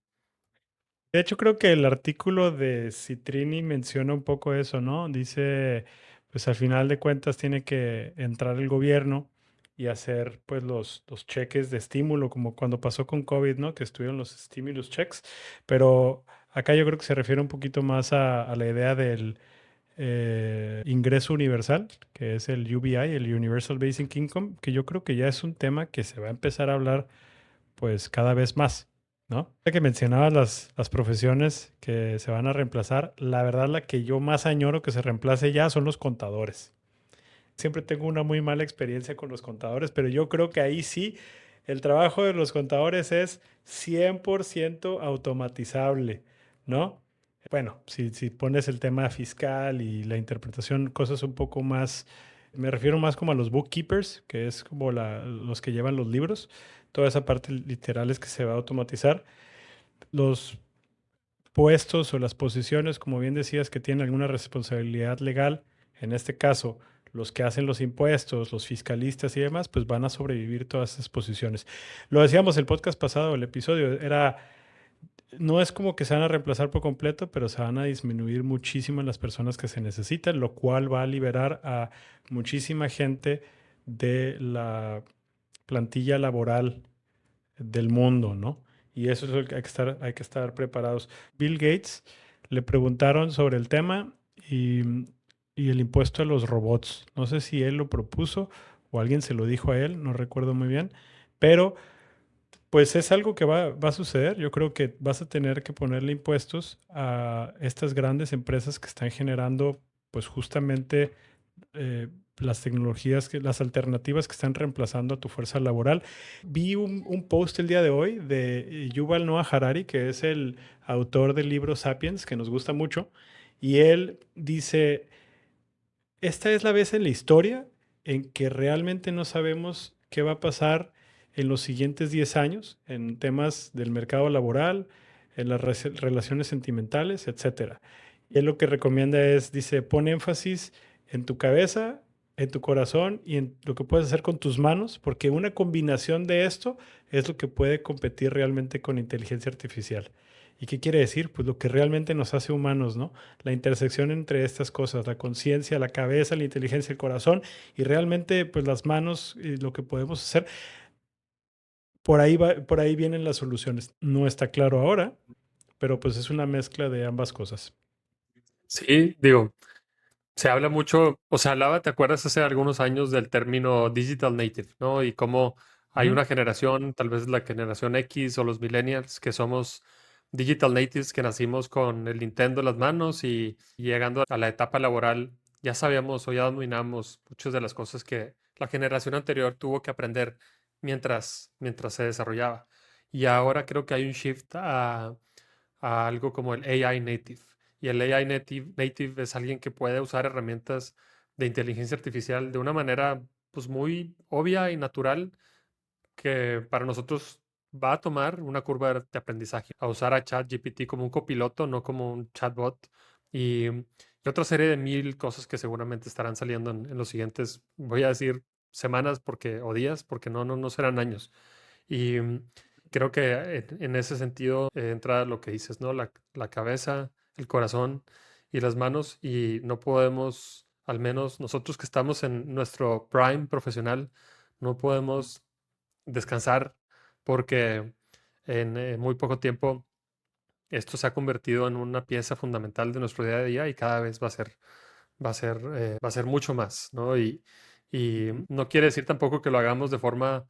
De hecho, creo que el artículo de Citrini menciona un poco eso, ¿no? Dice, pues al final de cuentas tiene que entrar el gobierno y hacer pues los cheques de estímulo, como cuando pasó con COVID, ¿no? Que estuvieron los stimulus checks. Pero acá yo creo que se refiere un poquito más a la idea del ingreso universal, que es el UBI, el Universal Basic Income, que yo creo que ya es un tema que se va a empezar a hablar pues cada vez más, ¿no? Ya que mencionabas las profesiones que se van a reemplazar, la verdad la que yo más añoro que se reemplace ya son los contadores. Siempre tengo una muy mala experiencia con los contadores, pero yo creo que ahí sí el trabajo de los contadores es 100% automatizable, ¿no? Bueno, si pones el tema fiscal y la interpretación, cosas un poco más, me refiero más como a los bookkeepers, que es como los que llevan los libros, toda esa parte literal es que se va a automatizar. Los puestos o las posiciones, como bien decías, que tienen alguna responsabilidad legal, en este caso, los que hacen los impuestos, los fiscalistas y demás, pues van a sobrevivir todas esas posiciones. Lo decíamos el podcast pasado, el episodio, no es como que se van a reemplazar por completo, pero se van a disminuir muchísimo las personas que se necesitan, lo cual va a liberar a muchísima gente de la plantilla laboral del mundo, ¿no? Y eso es lo que hay que estar preparados. Bill Gates le preguntaron sobre el tema y el impuesto a los robots. No sé si él lo propuso o alguien se lo dijo a él, no recuerdo muy bien, pero pues es algo que va a suceder. Yo creo que vas a tener que ponerle impuestos a estas grandes empresas que están generando, pues justamente las tecnologías, las alternativas que están reemplazando a tu fuerza laboral. Vi un post el día de hoy de Yuval Noah Harari, que es el autor del libro Sapiens, que nos gusta mucho, y él dice, esta es la vez en la historia en que realmente no sabemos qué va a pasar en los siguientes 10 años en temas del mercado laboral, en las relaciones sentimentales, etcétera. Y él lo que recomienda es, dice, pon énfasis en tu cabeza, en tu corazón y en lo que puedes hacer con tus manos, porque una combinación de esto es lo que puede competir realmente con inteligencia artificial. ¿Y qué quiere decir? Pues lo que realmente nos hace humanos, ¿no? La intersección entre estas cosas, la conciencia, la cabeza, la inteligencia, el corazón y realmente pues las manos y lo que podemos hacer, por ahí vienen las soluciones. No está claro ahora, pero pues es una mezcla de ambas cosas. Sí, digo, se habla mucho, o se hablaba, ¿te acuerdas hace algunos años del término digital native, ¿no? Y cómo hay Ujú. una generación, tal vez la generación X o los millennials, que somos digital natives, que nacimos con el Nintendo en las manos y llegando a la etapa laboral, ya sabíamos o ya dominamos muchas de las cosas que la generación anterior tuvo que aprender mientras se desarrollaba. Y ahora creo que hay un shift a algo como el AI native. Y el AI native es alguien que puede usar herramientas de inteligencia artificial de una manera pues muy obvia y natural que para nosotros va a tomar una curva de aprendizaje, a usar a ChatGPT como un copiloto, no como un chatbot. Y otra serie de mil cosas que seguramente estarán saliendo en los siguientes, voy a decir semanas porque, o días, porque no serán años. Y creo que en ese sentido entra lo que dices, ¿no? La cabeza, el corazón y las manos y no podemos, al menos nosotros que estamos en nuestro prime profesional, no podemos descansar porque en muy poco tiempo esto se ha convertido en una pieza fundamental de nuestro día a día y cada vez va a ser mucho más, ¿no? Y no quiere decir tampoco que lo hagamos de forma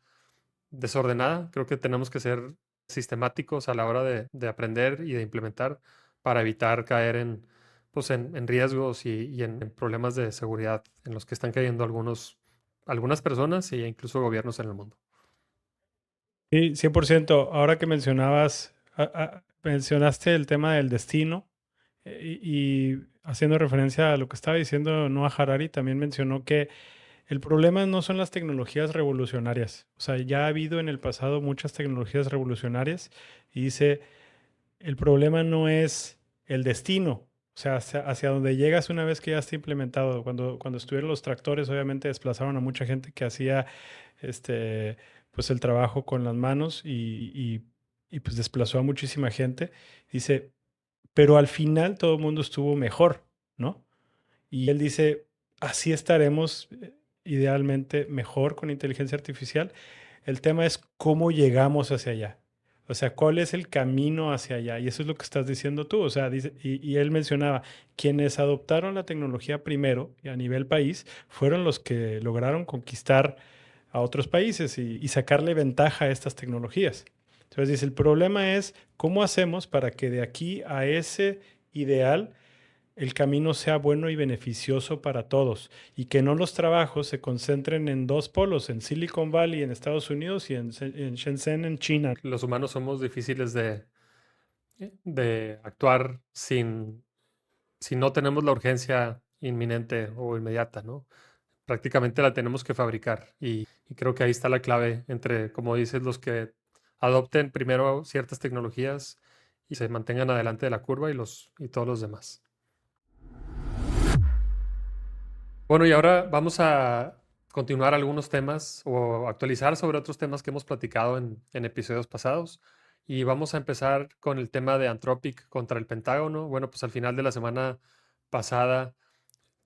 desordenada. Creo que tenemos que ser sistemáticos a la hora de aprender y de implementar para evitar caer en, pues en riesgos y en problemas de seguridad en los que están cayendo algunas personas e incluso gobiernos en el mundo. Sí, 100%. Ahora que mencionaste el tema del destino y haciendo referencia a lo que estaba diciendo Noah Harari, también mencionó que el problema no son las tecnologías revolucionarias. O sea, ya ha habido en el pasado muchas tecnologías revolucionarias y dice, el problema no es el destino, o sea, hacia donde llegas una vez que ya está implementado. Cuando estuvieron los tractores, obviamente desplazaron a mucha gente que hacía este, pues el trabajo con las manos y pues desplazó a muchísima gente. Dice, pero al final todo el mundo estuvo mejor, ¿no? Y él dice, así estaremos idealmente mejor con inteligencia artificial. El tema es cómo llegamos hacia allá. O sea, cuál es el camino hacia allá. Y eso es lo que estás diciendo tú. O sea, y él mencionaba, quienes adoptaron la tecnología primero y a nivel país fueron los que lograron conquistar a otros países y sacarle ventaja a estas tecnologías. Entonces dice, el problema es cómo hacemos para que de aquí a ese ideal el camino sea bueno y beneficioso para todos y que no los trabajos se concentren en dos polos, en Silicon Valley en Estados Unidos y en Shenzhen en China. Los humanos somos difíciles de actuar si no tenemos la urgencia inminente o inmediata, ¿no? Prácticamente la tenemos que fabricar y creo que ahí está la clave entre, como dices, los que adopten primero ciertas tecnologías y se mantengan adelante de la curva y todos los demás. Bueno, y ahora vamos a continuar algunos temas o actualizar sobre otros temas que hemos platicado en episodios pasados. Y vamos a empezar con el tema de Anthropic contra el Pentágono. Bueno, pues al final de la semana pasada,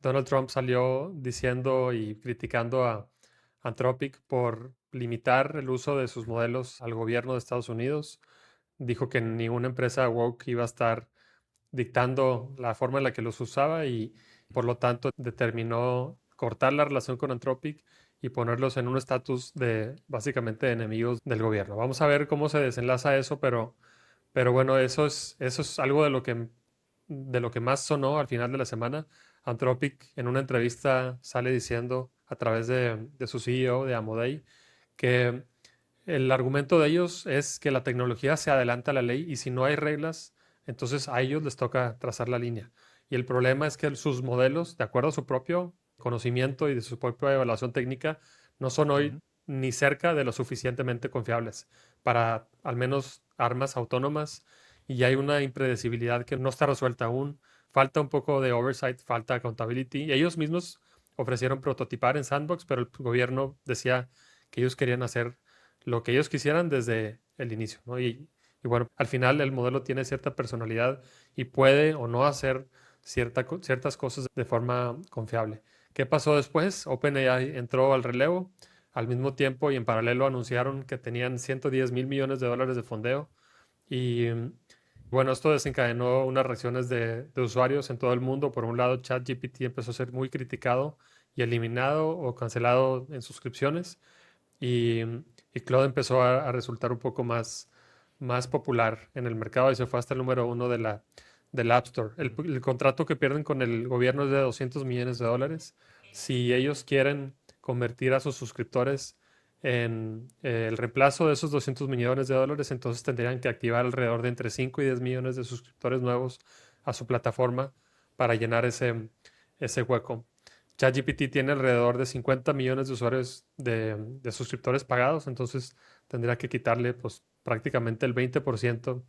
Donald Trump salió diciendo y criticando a Anthropic por limitar el uso de sus modelos al gobierno de Estados Unidos. Dijo que ninguna empresa woke iba a estar dictando la forma en la que los usaba y por lo tanto determinó cortar la relación con Anthropic y ponerlos en un estatus de básicamente enemigos del gobierno. Vamos a ver cómo se desenlaza eso, pero bueno, eso es algo de lo que más sonó al final de la semana. Anthropic en una entrevista sale diciendo a través de su CEO, de Amodei, que el argumento de ellos es que la tecnología se adelanta a la ley y si no hay reglas, entonces a ellos les toca trazar la línea. Y el problema es que sus modelos, de acuerdo a su propio conocimiento y de su propia evaluación técnica, no son hoy ni cerca de lo suficientemente confiables para al menos armas autónomas y hay una impredecibilidad que no está resuelta aún. Falta un poco de oversight, falta accountability. Y ellos mismos ofrecieron prototipar en Sandbox, pero el gobierno decía que ellos querían hacer lo que ellos quisieran desde el inicio, ¿no? Y bueno, al final el modelo tiene cierta personalidad y puede o no hacer ciertas cosas de forma confiable. ¿Qué pasó después? OpenAI entró al relevo. Al mismo tiempo y en paralelo anunciaron que tenían 110 mil millones de dólares de fondeo y bueno, esto desencadenó unas reacciones de usuarios en todo el mundo. Por un lado, ChatGPT empezó a ser muy criticado y eliminado o cancelado en suscripciones. Y, y Claude empezó a resultar un poco más popular en el mercado y se fue hasta el número uno del App Store. El contrato que pierden con el gobierno es de 200 millones de dólares. Si ellos quieren convertir a sus suscriptores en el reemplazo de esos 200 millones de dólares, entonces tendrían que activar alrededor de entre 5 y 10 millones de suscriptores nuevos a su plataforma para llenar ese hueco. ChatGPT tiene alrededor de 50 millones de usuarios de suscriptores pagados, entonces tendría que quitarle pues, prácticamente el 20%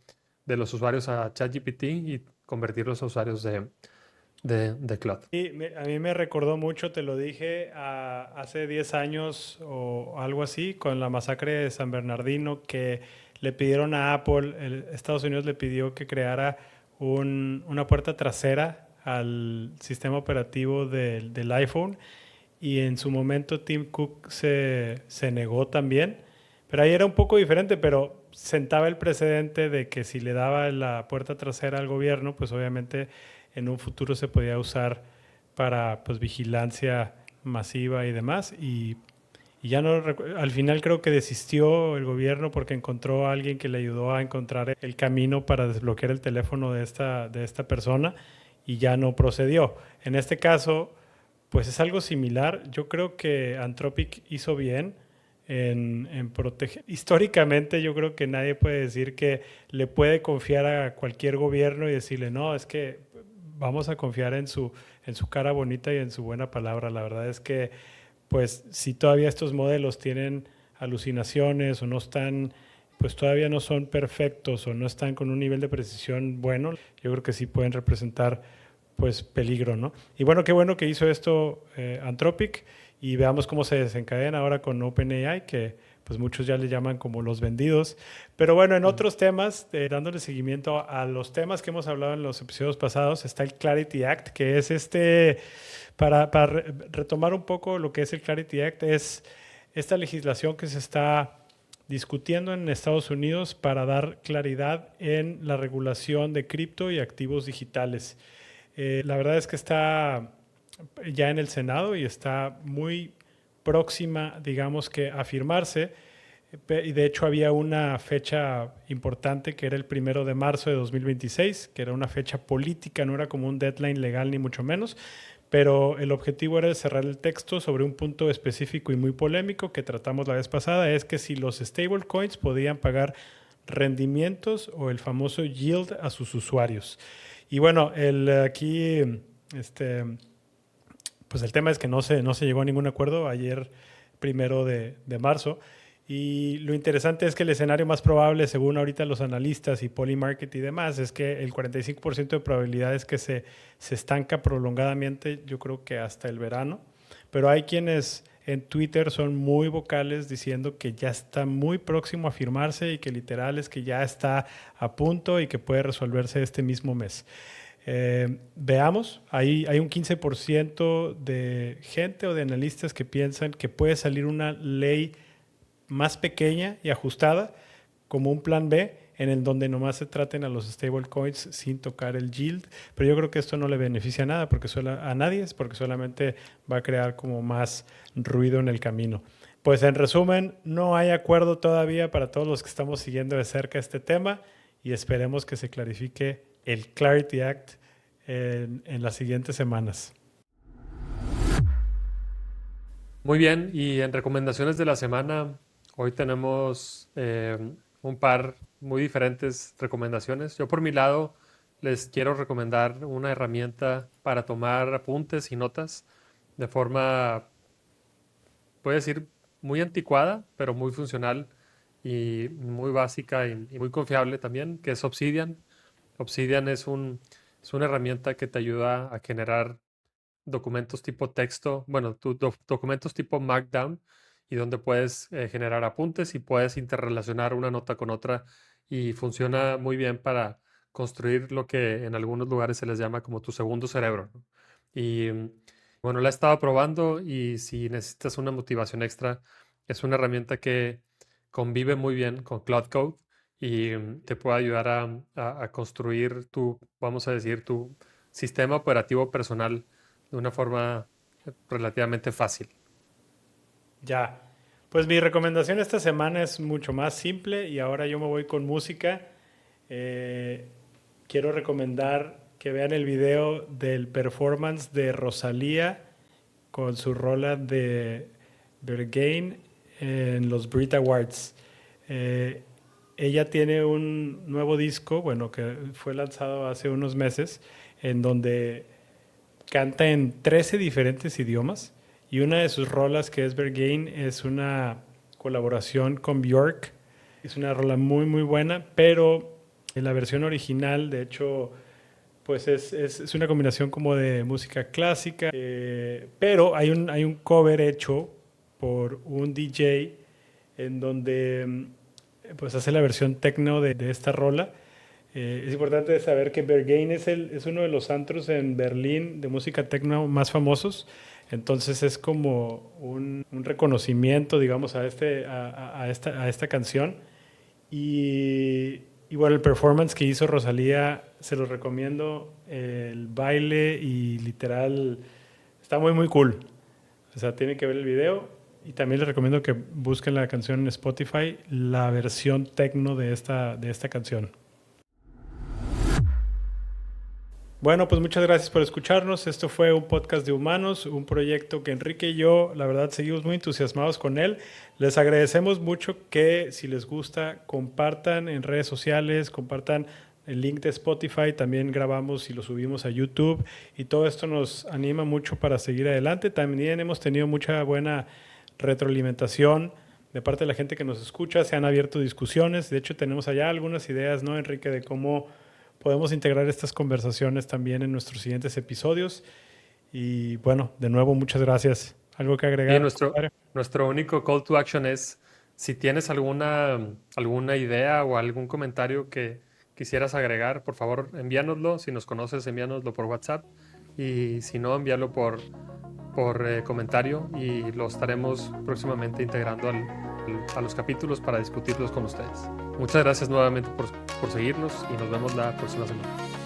de los usuarios a ChatGPT y convertirlos a usuarios de Cloud. Y a mí me recordó mucho, te lo dije, hace 10 años o algo así, con la masacre de San Bernardino, que le pidieron a Apple, Estados Unidos le pidió que creara una puerta trasera al sistema operativo del iPhone, y en su momento Tim Cook se negó también, pero ahí era un poco diferente, pero sentaba el precedente de que si le daba la puerta trasera al gobierno, pues obviamente en un futuro se podía usar para pues vigilancia masiva y demás, y ya no, al final creo que desistió el gobierno porque encontró a alguien que le ayudó a encontrar el camino para desbloquear el teléfono de esta persona, y ya no procedió. En este caso, pues es algo similar. Yo creo que Anthropic hizo bien en proteger. Históricamente yo creo que nadie puede decir que le puede confiar a cualquier gobierno y decirle, no, es que vamos a confiar en su cara bonita y en su buena palabra. La verdad es que pues si todavía estos modelos tienen alucinaciones o no están, pues todavía no son perfectos o no están con un nivel de precisión bueno, yo creo que sí pueden representar pues peligro, ¿no? Y bueno, qué bueno que hizo esto Anthropic, y veamos cómo se desencadena ahora con OpenAI, que pues muchos ya le llaman como los vendidos. Pero bueno, en Ujú. otros temas, dándole seguimiento a los temas que hemos hablado en los episodios pasados, está el Clarity Act, que es para retomar un poco lo que es el Clarity Act, es esta legislación que se está discutiendo en Estados Unidos para dar claridad en la regulación de cripto y activos digitales. La verdad es que está ya en el Senado y está muy próxima, digamos que a firmarse. Y de hecho había una fecha importante que era el 1 de marzo de 2026, que era una fecha política, no era como un deadline legal ni mucho menos, pero el objetivo era cerrar el texto sobre un punto específico y muy polémico que tratamos la vez pasada, es que si los stablecoins podían pagar rendimientos o el famoso yield a sus usuarios. Y bueno, aquí, este, pues el tema es que no se llegó a ningún acuerdo ayer, 1 de marzo. Y lo interesante es que el escenario más probable, según ahorita los analistas y Polymarket y demás, es que el 45% de probabilidades que se estanca prolongadamente, yo creo que hasta el verano. Pero hay quienes en Twitter son muy vocales diciendo que ya está muy próximo a firmarse y que literal es que ya está a punto y que puede resolverse este mismo mes. Veamos, hay un 15% de gente o de analistas que piensan que puede salir una ley más pequeña y ajustada como un plan B en el donde nomás se traten a los stablecoins sin tocar el yield, pero yo creo que esto no le beneficia a nada porque a nadie, es porque solamente va a crear como más ruido en el camino. Pues en resumen, no hay acuerdo todavía para todos los que estamos siguiendo de cerca este tema, y esperemos que se clarifique el Clarity Act en las siguientes semanas. Muy bien, y en recomendaciones de la semana, hoy tenemos un par muy diferentes recomendaciones. Yo por mi lado les quiero recomendar una herramienta para tomar apuntes y notas de forma, voy a decir, muy anticuada, pero muy funcional y muy básica y muy confiable también, que es Obsidian. Obsidian es una herramienta que te ayuda a generar documentos tipo texto, bueno, documentos tipo Markdown, y donde puedes generar apuntes y puedes interrelacionar una nota con otra, y funciona muy bien para construir lo que en algunos lugares se les llama como tu segundo cerebro, ¿no? Y bueno, la he estado probando, y si necesitas una motivación extra, es una herramienta que convive muy bien con Cloud Code y te puede ayudar a construir tu, vamos a decir, tu sistema operativo personal de una forma relativamente fácil. Ya, pues mi recomendación esta semana es mucho más simple y ahora yo me voy con música. Eh, Quiero recomendar que vean el video del performance de Rosalía con su rola de Berghain en los Brit Awards. Eh, Ella tiene un nuevo disco, bueno, que fue lanzado hace unos meses, en donde canta en 13 diferentes idiomas, y una de sus rolas, que es Berghain, es una colaboración con Björk. Es una rola muy muy buena, pero en la versión original, de hecho, pues es una combinación como de música clásica, pero hay un cover hecho por un DJ en donde pues hace la versión techno de esta rola. Es importante saber que Berghain es uno de los antros en Berlín de música techno más famosos. Entonces es como un reconocimiento, digamos, a esta canción. Y bueno, el performance que hizo Rosalía, se los recomiendo. El baile y literal está muy, muy cool. O sea, tienen que ver el video. Y también les recomiendo que busquen la canción en Spotify, la versión techno de esta canción. Bueno, pues muchas gracias por escucharnos. Esto fue un podcast de humanos, un proyecto que Enrique y yo, la verdad, seguimos muy entusiasmados con él. Les agradecemos mucho que si les gusta, compartan en redes sociales, compartan el link de Spotify, también grabamos y lo subimos a YouTube y todo esto nos anima mucho para seguir adelante. También hemos tenido mucha buena retroalimentación de parte de la gente que nos escucha, se han abierto discusiones. De hecho, tenemos allá algunas ideas, ¿no, Enrique, de cómo podemos integrar estas conversaciones también en nuestros siguientes episodios? Y bueno, de nuevo, muchas gracias. ¿Algo que Y agregar, compadre? nuestro único call to action es, si tienes alguna idea o algún comentario que quisieras agregar, por favor, envíanoslo. Si nos conoces, envíanoslo por WhatsApp. Y si no, envíalo por comentario y lo estaremos próximamente integrando a los capítulos para discutirlos con ustedes. Muchas gracias nuevamente por seguirnos y nos vemos la próxima semana.